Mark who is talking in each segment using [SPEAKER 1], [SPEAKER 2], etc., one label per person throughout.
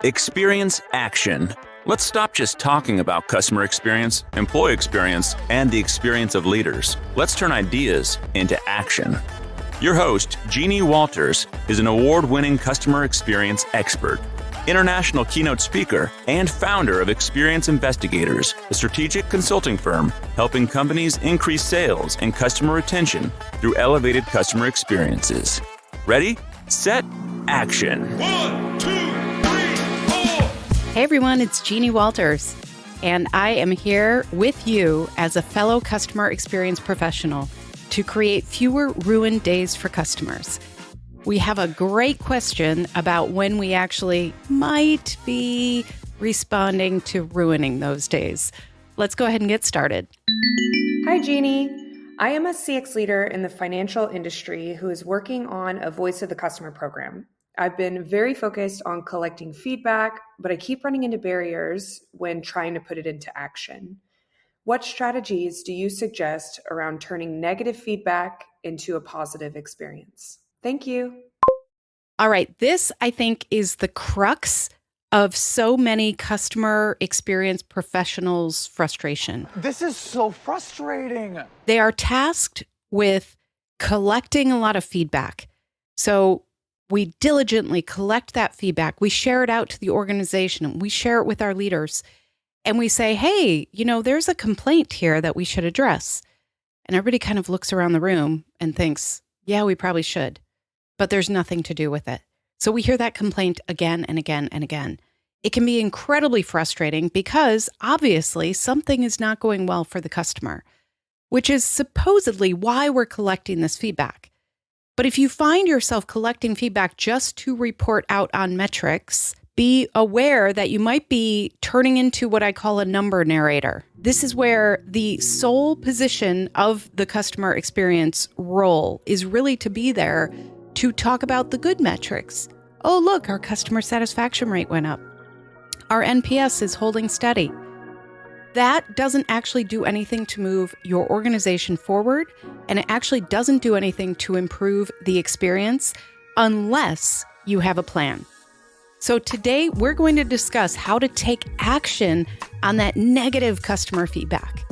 [SPEAKER 1] Experience action. Let's stop just talking about customer experience, employee experience, and the experience of leaders. Let's turn ideas into action. Your host, Jeannie Walters, is an award-winning customer experience expert, international keynote speaker, and founder of Experience Investigators, a strategic consulting firm helping companies increase sales and customer retention through elevated customer experiences. Ready, set, action.
[SPEAKER 2] 1, 2, 3, 4.
[SPEAKER 3] Hey everyone, it's Jeannie Walters, and I am here with you as a fellow customer experience professional to create fewer ruined days for customers. We have a great question about when we actually might be responding to ruining those days. Let's go ahead and get started.
[SPEAKER 4] Hi, Jeannie. I am a CX leader in the financial industry who is working on a Voice of the Customer program. I've been very focused on collecting feedback, but I keep running into barriers when trying to put it into action. What strategies do you suggest around turning negative feedback into a positive experience? Thank you.
[SPEAKER 3] All right, this I think is the crux of so many customer experience professionals' frustration.
[SPEAKER 5] This is so frustrating.
[SPEAKER 3] They are tasked with collecting a lot of feedback. So we diligently collect that feedback. We share it out to the organization. We share it with our leaders. And we say, hey, there's a complaint here that we should address. And everybody kind of looks around the room and thinks, yeah, we probably should. But there's nothing to do with it. So we hear that complaint again and again and again. It can be incredibly frustrating because obviously something is not going well for the customer, which is supposedly why we're collecting this feedback. But if you find yourself collecting feedback just to report out on metrics, be aware that you might be turning into what I call a number narrator. This is where the sole position of the customer experience role is really to be there to talk about the good metrics. Oh, look, our customer satisfaction rate went up. Our NPS is holding steady. That doesn't actually do anything to move your organization forward, and it actually doesn't do anything to improve the experience unless you have a plan. So today we're going to discuss how to take action on that negative customer feedback.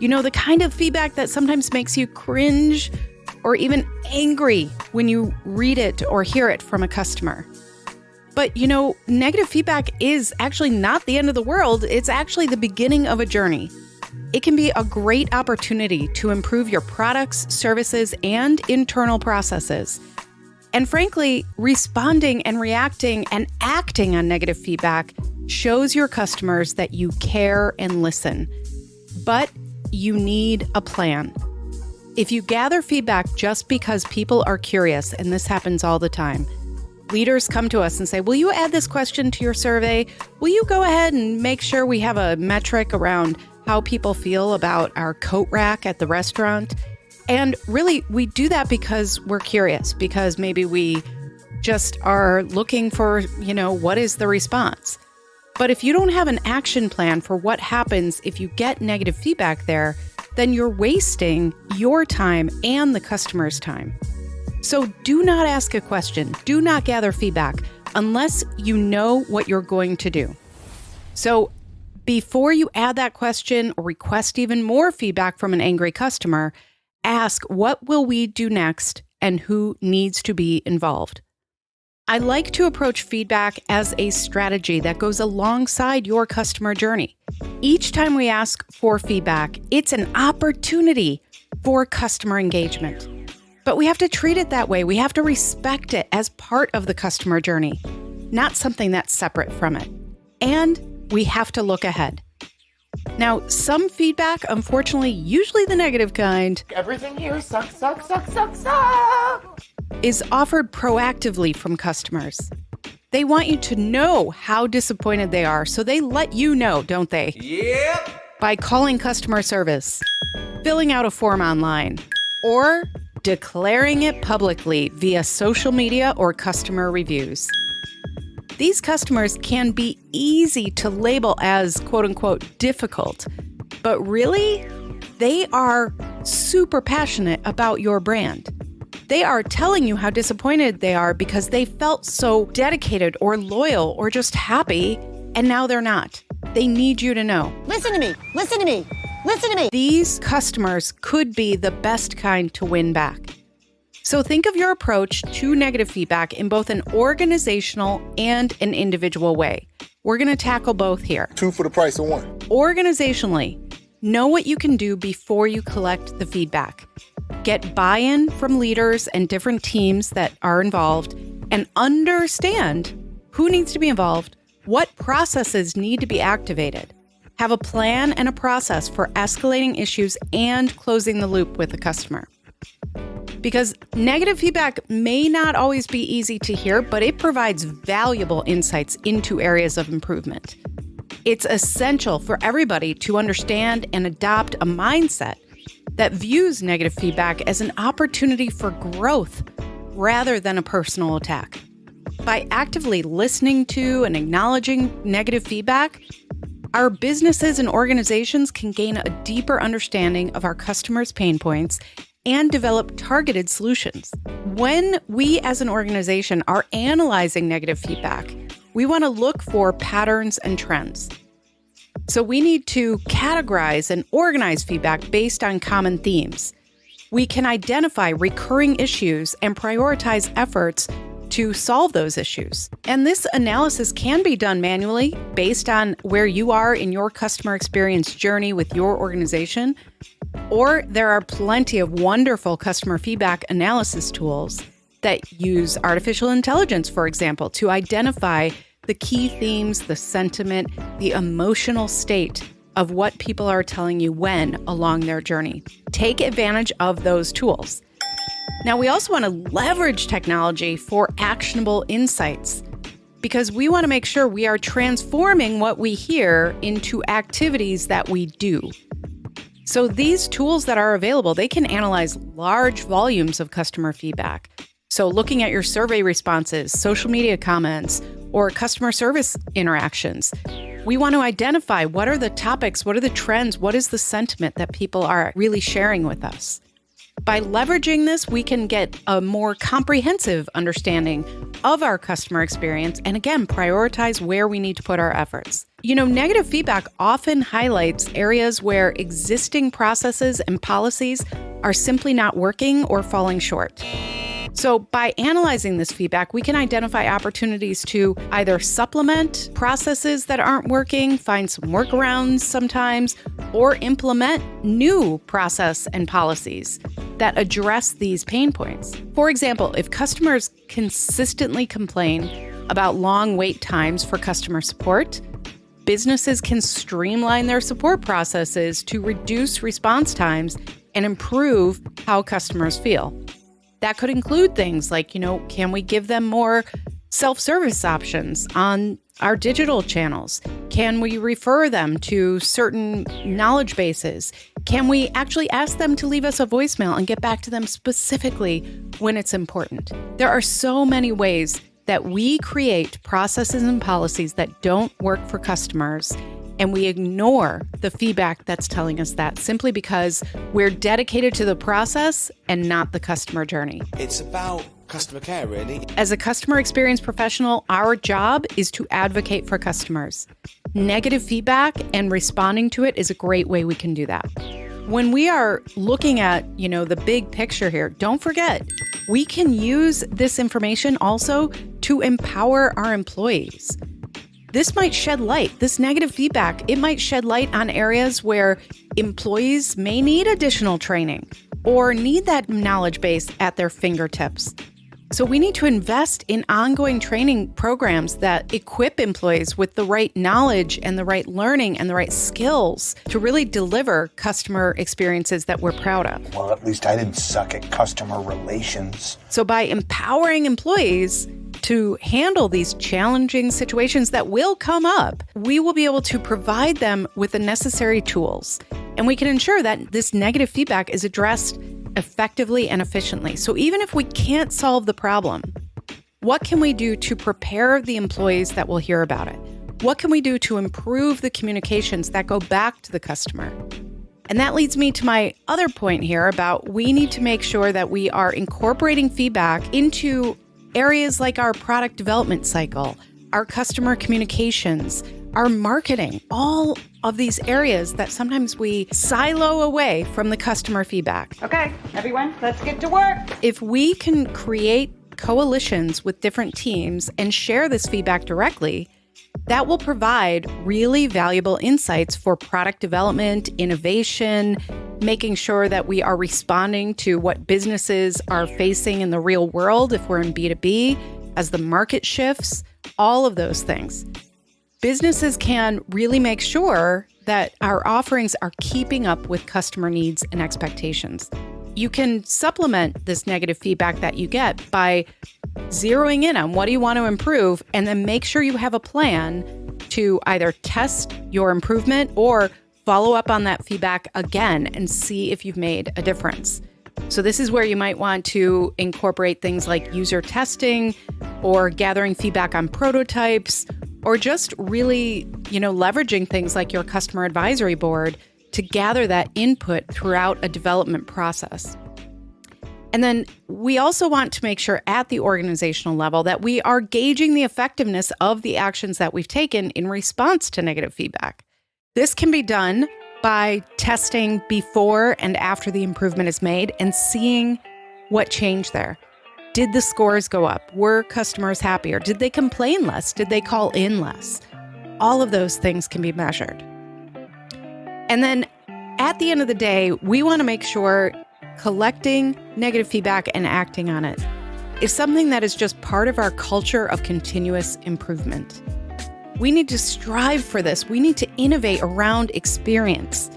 [SPEAKER 3] The kind of feedback that sometimes makes you cringe or even angry when you read it or hear it from a customer. But negative feedback is actually not the end of the world. It's actually the beginning of a journey. It can be a great opportunity to improve your products, services, and internal processes. And frankly, responding and reacting and acting on negative feedback shows your customers that you care and listen. But you need a plan. If you gather feedback just because people are curious, and this happens all the time, leaders come to us and say, will you add this question to your survey? Will you go ahead and make sure we have a metric around how people feel about our coat rack at the restaurant? And really, we do that because we're curious, because maybe we just are looking for, what is the response? But if you don't have an action plan for what happens if you get negative feedback there, then you're wasting your time and the customer's time. So do not ask a question, do not gather feedback unless you know what you're going to do. So before you add that question or request even more feedback from an angry customer, ask what will we do next and who needs to be involved. I like to approach feedback as a strategy that goes alongside your customer journey. Each time we ask for feedback, it's an opportunity for customer engagement. But we have to treat it that way. We have to respect it as part of the customer journey, not something that's separate from it. And we have to look ahead. Now, some feedback, unfortunately, usually the negative kind,
[SPEAKER 5] Everything here sucks,
[SPEAKER 3] is offered proactively from customers. They want you to know how disappointed they are, so they let you know, don't they?
[SPEAKER 2] Yep.
[SPEAKER 3] By calling customer service, filling out a form online, or declaring it publicly via social media or customer reviews. These customers can be easy to label as quote-unquote difficult, but really, they are super passionate about your brand. They are telling you how disappointed they are because they felt so dedicated or loyal or just happy, and now they're not. They need you to know.
[SPEAKER 2] Listen to me. Listen to me. Listen to me.
[SPEAKER 3] These customers could be the best kind to win back. So think of your approach to negative feedback in both an organizational and an individual way. We're going to tackle both here.
[SPEAKER 6] 2 for the price of 1.
[SPEAKER 3] Organizationally, know what you can do before you collect the feedback. Get buy-in from leaders and different teams that are involved, and understand who needs to be involved, what processes need to be activated. Have a plan and a process for escalating issues and closing the loop with the customer. Because negative feedback may not always be easy to hear, but it provides valuable insights into areas of improvement. It's essential for everybody to understand and adopt a mindset that views negative feedback as an opportunity for growth rather than a personal attack. By actively listening to and acknowledging negative feedback, our businesses and organizations can gain a deeper understanding of our customers' pain points and develop targeted solutions. When we as an organization are analyzing negative feedback, we want to look for patterns and trends. So we need to categorize and organize feedback based on common themes. We can identify recurring issues and prioritize efforts to solve those issues. And this analysis can be done manually based on where you are in your customer experience journey with your organization. Or there are plenty of wonderful customer feedback analysis tools that use artificial intelligence, for example, to identify the key themes, the sentiment, the emotional state of what people are telling you when along their journey. Take advantage of those tools. Now, we also want to leverage technology for actionable insights because we want to make sure we are transforming what we hear into activities that we do. So these tools that are available, they can analyze large volumes of customer feedback. So looking at your survey responses, social media comments, or customer service interactions, we want to identify what are the topics, what are the trends, what is the sentiment that people are really sharing with us. By leveraging this, we can get a more comprehensive understanding of our customer experience and, again, prioritize where we need to put our efforts. You know, negative feedback often highlights areas where existing processes and policies are simply not working or falling short. So by analyzing this feedback, we can identify opportunities to either supplement processes that aren't working, find some workarounds sometimes, or implement new process and policies that address these pain points. For example, if customers consistently complain about long wait times for customer support, businesses can streamline their support processes to reduce response times and improve how customers feel. That could include things like, can we give them more self-service options on our digital channels? Can we refer them to certain knowledge bases? Can we actually ask them to leave us a voicemail and get back to them specifically when it's important? There are so many ways that we create processes and policies that don't work for customers, and we ignore the feedback that's telling us that simply because we're dedicated to the process and not the customer journey.
[SPEAKER 7] It's about customer care, really.
[SPEAKER 3] As a customer experience professional, our job is to advocate for customers. Negative feedback and responding to it is a great way we can do that. When we are looking at, the big picture here, don't forget, we can use this information also to empower our employees. This might shed light, this negative feedback, it might shed light on areas where employees may need additional training or need that knowledge base at their fingertips. So we need to invest in ongoing training programs that equip employees with the right knowledge and the right learning and the right skills to really deliver customer experiences that we're proud of.
[SPEAKER 6] Well, at least I didn't suck at customer relations.
[SPEAKER 3] So by empowering employees to handle these challenging situations that will come up, we will be able to provide them with the necessary tools. And we can ensure that this negative feedback is addressed effectively and efficiently. So even if we can't solve the problem, what can we do to prepare the employees that will hear about it? What can we do to improve the communications that go back to the customer? And that leads me to my other point here about we need to make sure that we are incorporating feedback into areas like our product development cycle, our customer communications, our marketing, all of these areas that sometimes we silo away from the customer feedback.
[SPEAKER 2] Okay, everyone, let's get to work.
[SPEAKER 3] If we can create coalitions with different teams and share this feedback directly, that will provide really valuable insights for product development, innovation, making sure that we are responding to what businesses are facing in the real world if we're in B2B, as the market shifts, all of those things. Businesses can really make sure that our offerings are keeping up with customer needs and expectations. You can supplement this negative feedback that you get by zeroing in on what do you want to improve, and then make sure you have a plan to either test your improvement or follow up on that feedback again and see if you've made a difference. So this is where you might want to incorporate things like user testing or gathering feedback on prototypes, or just really, leveraging things like your customer advisory board to gather that input throughout a development process. And then we also want to make sure at the organizational level that we are gauging the effectiveness of the actions that we've taken in response to negative feedback. This can be done by testing before and after the improvement is made and seeing what changed there. Did the scores go up? Were customers happier? Did they complain less? Did they call in less? All of those things can be measured. And then at the end of the day, we want to make sure collecting negative feedback and acting on it is something that is just part of our culture of continuous improvement. We need to strive for this. We need to innovate around experience.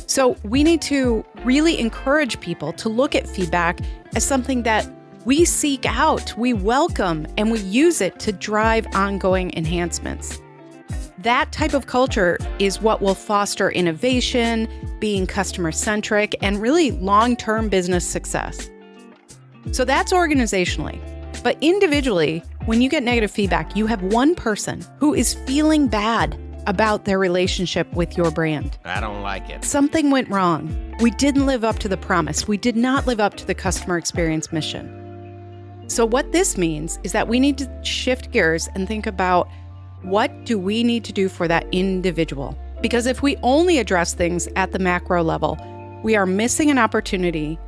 [SPEAKER 3] So we need to really encourage people to look at feedback as something that we seek out, we welcome, and we use it to drive ongoing enhancements. That type of culture is what will foster innovation, being customer-centric, and really long-term business success. So that's organizationally. But individually, when you get negative feedback, you have one person who is feeling bad about their relationship with your brand.
[SPEAKER 8] I don't like it.
[SPEAKER 3] Something went wrong. We didn't live up to the promise. We did not live up to the customer experience mission. So what this means is that we need to shift gears and think about, what do we need to do for that individual? Because if we only address things at the macro level, we are missing an opportunity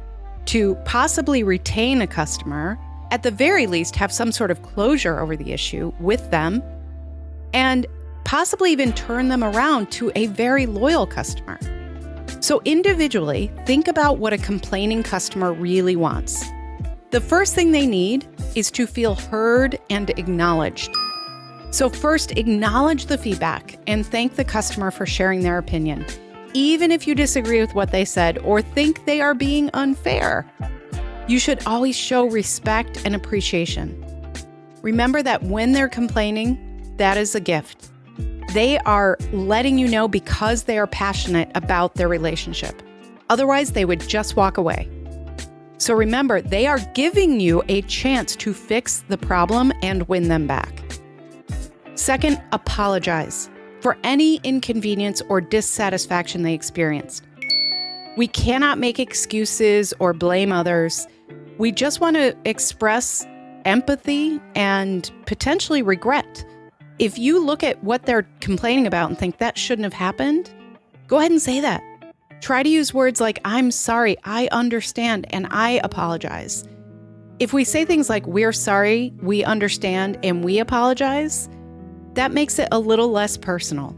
[SPEAKER 3] to possibly retain a customer, at the very least have some sort of closure over the issue with them, and possibly even turn them around to a very loyal customer. So individually, think about what a complaining customer really wants. The first thing they need is to feel heard and acknowledged. So first, acknowledge the feedback and thank the customer for sharing their opinion, even if you disagree with what they said or think they are being unfair. You should always show respect and appreciation. Remember that when they're complaining, that is a gift. They are letting you know because they are passionate about their relationship. Otherwise, they would just walk away. So remember, they are giving you a chance to fix the problem and win them back. Second, apologize for any inconvenience or dissatisfaction they experienced. We cannot make excuses or blame others. We just want to express empathy and potentially regret. If you look at what they're complaining about and think that shouldn't have happened, go ahead and say that. Try to use words like, I'm sorry, I understand, and I apologize. If we say things like, we're sorry, we understand, and we apologize, that makes it a little less personal.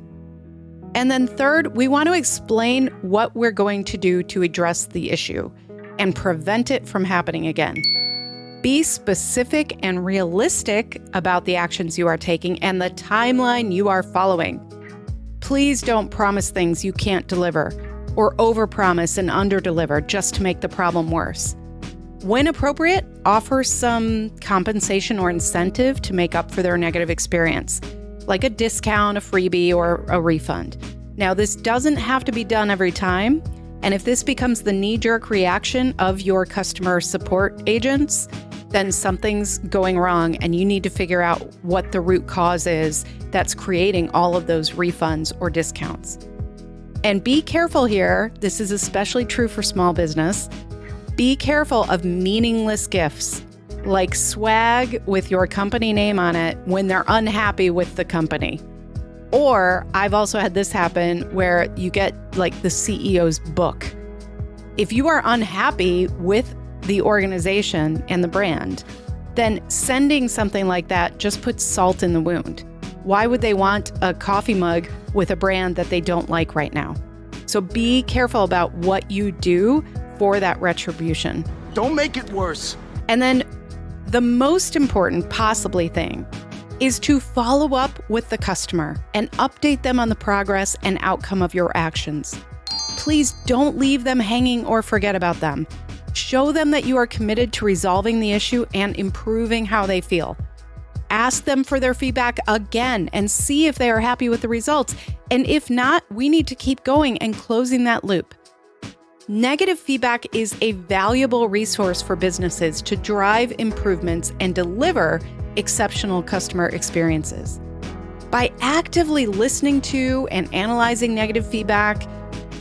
[SPEAKER 3] And then third, we want to explain what we're going to do to address the issue and prevent it from happening again. Be specific and realistic about the actions you are taking and the timeline you are following. Please don't promise things you can't deliver or overpromise and underdeliver just to make the problem worse. When appropriate, offer some compensation or incentive to make up for their negative experience, like a discount, a freebie, or a refund. Now, this doesn't have to be done every time, and if this becomes the knee-jerk reaction of your customer support agents, then something's going wrong and you need to figure out what the root cause is that's creating all of those refunds or discounts. And be careful here. This is especially true for small business. Be careful of meaningless gifts like swag with your company name on it when they're unhappy with the company. Or I've also had this happen where you get like the CEO's book. If you are unhappy with the organization and the brand, then sending something like that just puts salt in the wound. Why would they want a coffee mug with a brand that they don't like right now? So be careful about what you do for that retribution.
[SPEAKER 5] Don't make it worse.
[SPEAKER 3] And then the most important possibly thing is to follow up with the customer and update them on the progress and outcome of your actions. Please don't leave them hanging or forget about them. Show them that you are committed to resolving the issue and improving how they feel. Ask them for their feedback again and see if they are happy with the results. And if not, we need to keep going and closing that loop. Negative feedback is a valuable resource for businesses to drive improvements and deliver exceptional customer experiences. By actively listening to and analyzing negative feedback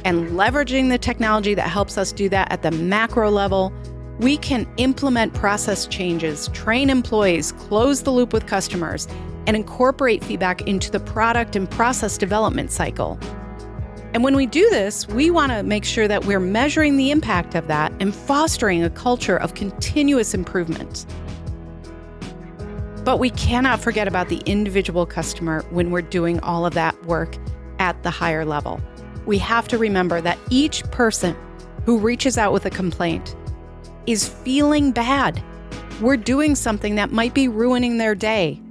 [SPEAKER 3] and leveraging the technology that helps us do that at the macro level, we can implement process changes, train employees, close the loop with customers, and incorporate feedback into the product and process development cycle. And when we do this, we want to make sure that we're measuring the impact of that and fostering a culture of continuous improvement. But we cannot forget about the individual customer when we're doing all of that work at the higher level. We have to remember that each person who reaches out with a complaint is feeling bad. We're doing something that might be ruining their day.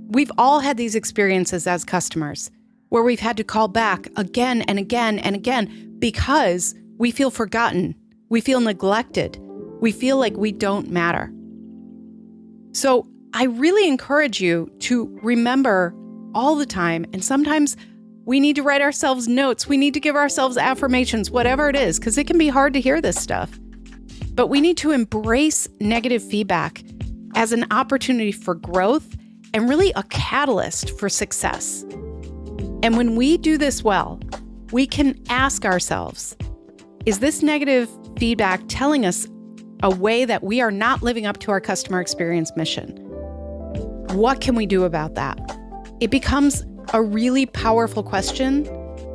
[SPEAKER 3] We've all had these experiences as customers where we've had to call back again and again and again because we feel forgotten, we feel neglected, we feel like we don't matter. So I really encourage you to remember all the time, and sometimes we need to write ourselves notes, we need to give ourselves affirmations, whatever it is, because it can be hard to hear this stuff. But we need to embrace negative feedback as an opportunity for growth and really a catalyst for success. And when we do this well, we can ask ourselves, is this negative feedback telling us a way that we are not living up to our customer experience mission? What can we do about that? It becomes a really powerful question,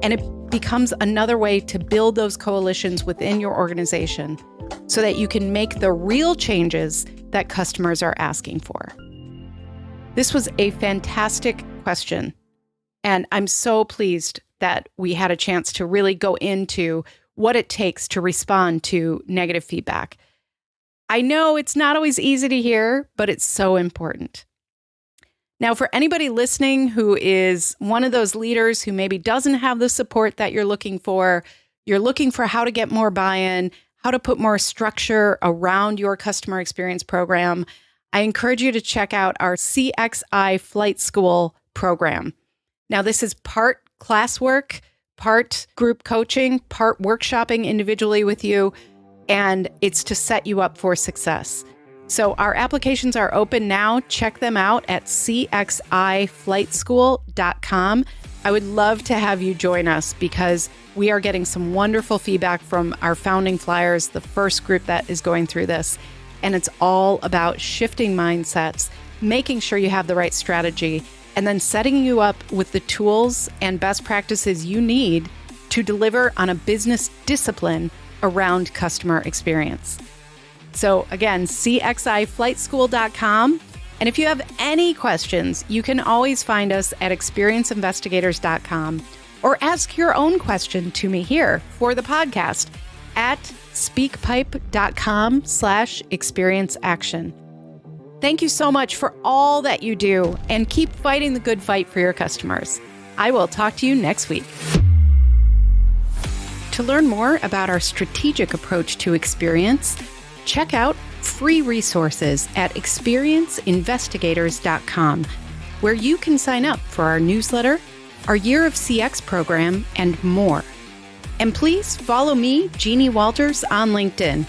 [SPEAKER 3] and it becomes another way to build those coalitions within your organization so that you can make the real changes that customers are asking for. This was a fantastic question, and I'm so pleased that we had a chance to really go into what it takes to respond to negative feedback. I know it's not always easy to hear, but it's so important. Now, for anybody listening who is one of those leaders who maybe doesn't have the support that you're looking for how to get more buy-in, how to put more structure around your customer experience program, I encourage you to check out our CXI Flight School program. Now, this is part classwork, part group coaching, part workshopping individually with you, and it's to set you up for success. So our applications are open now. Check them out at cxiflightschool.com. I would love to have you join us because we are getting some wonderful feedback from our founding flyers, the first group that is going through this. And it's all about shifting mindsets, making sure you have the right strategy, and then setting you up with the tools and best practices you need to deliver on a business discipline around customer experience. So again, cxiflightschool.com. And if you have any questions, you can always find us at experienceinvestigators.com or ask your own question to me here for the podcast at speakpipe.com/experienceaction. Thank you so much for all that you do, and keep fighting the good fight for your customers. I will talk to you next week. To learn more about our strategic approach to experience, check out free resources at experienceinvestigators.com, where you can sign up for our newsletter, our Year of CX program, and more. And please follow me, Jeannie Walters, on LinkedIn.